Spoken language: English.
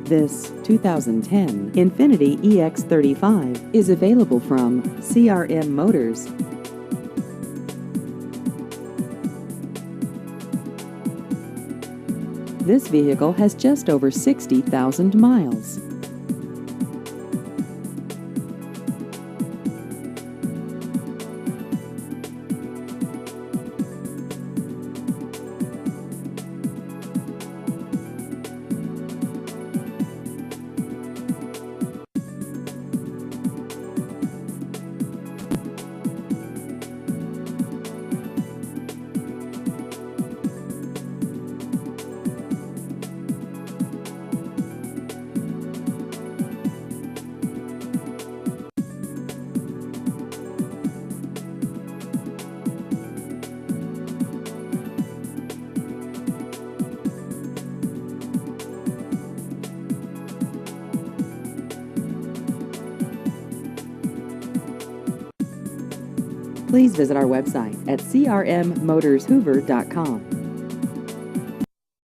This 2010 Infiniti EX35 is available from CRM Motors. This vehicle has just over 60,000 miles. Please visit our website at crmmotorshoover.com.